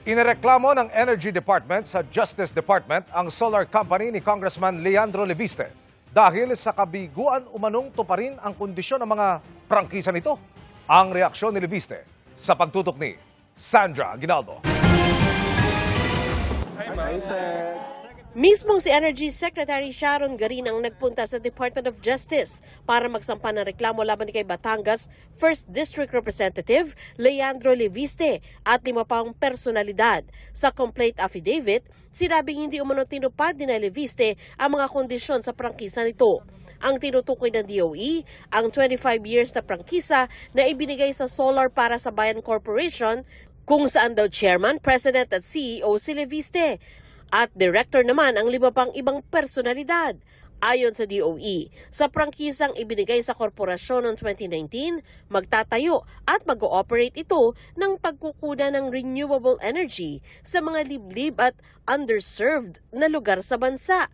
Inireklamo ng Energy Department sa Justice Department ang solar company ni Congressman Leandro Leviste dahil sa kabiguan umanong tuparin ang kondisyon ng mga prangkisa nito. Ang reaksyon ni Leviste sa pagtutok ni Sandra Aguinaldo. Mismong si Energy Secretary Sharon Garin ang nagpunta sa Department of Justice para magsampa ng reklamo laban kay Batangas 1st District Representative Leandro Leviste at 5 pang personalidad. Sa complaint affidavit, sinabing hindi umano tinupad ni Leviste ang mga kondisyon sa prangkisa nito. Ang tinutukoy ng DOE, ang 25 years na prangkisa na ibinigay sa Solar para sa Bayan Corporation, kung saan daw chairman, president at CEO si Leviste. At director naman ang 5 pang ibang personalidad. Ayon sa DOE, sa prangkisang ibinigay sa korporasyon noong 2019, magtatayo at mag-ooperate ito ng pagkukunan ng renewable energy sa mga liblib at underserved na lugar sa bansa.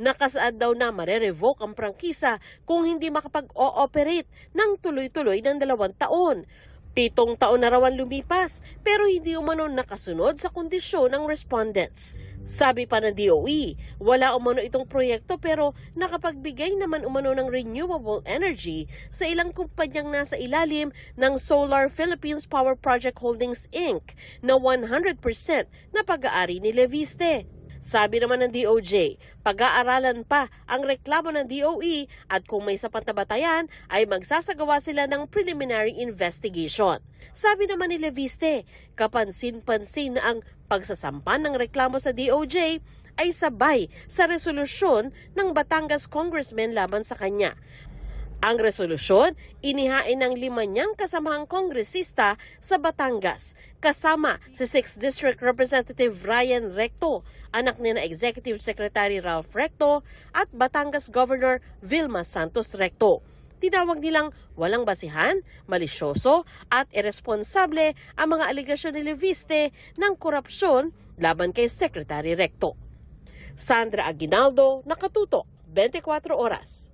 Nakasaad daw na marerevoke ang prangkisa kung hindi makapag-ooperate ng tuloy-tuloy ng 2 taon. 7 taon na raw ang lumipas pero hindi umano nakasunod sa kondisyon ng respondents. Sabi pa ng DOE, wala umano itong proyekto pero nakapagbigay naman umano ng renewable energy sa ilang kumpanyang nasa ilalim ng Solar Philippines Power Project Holdings Inc. na 100% na pag-aari ni Leviste. Sabi naman ng DOJ, pag-aaralan pa ang reklamo ng DOE at kung may sapat na batayan ay magsasagawa sila ng preliminary investigation. Sabi naman ni Leviste, kapansin-pansin na ang pagsasampan ng reklamo sa DOJ ay sabay sa resolusyon ng Batangas Congressman laban sa kanya. Ang resolusyon, inihain ng 5 niyang kasamahang kongresista sa Batangas, kasama si 6th District Representative Ryan Recto, anak ni na Executive Secretary Ralph Recto at Batangas Governor Vilma Santos Recto. Tinawag nilang walang basihan, malisyoso at irresponsable ang mga aligasyon ni Leviste ng korupsyon laban kay Secretary Recto. Sandra Aguinaldo, Nakatutok, 24 Oras.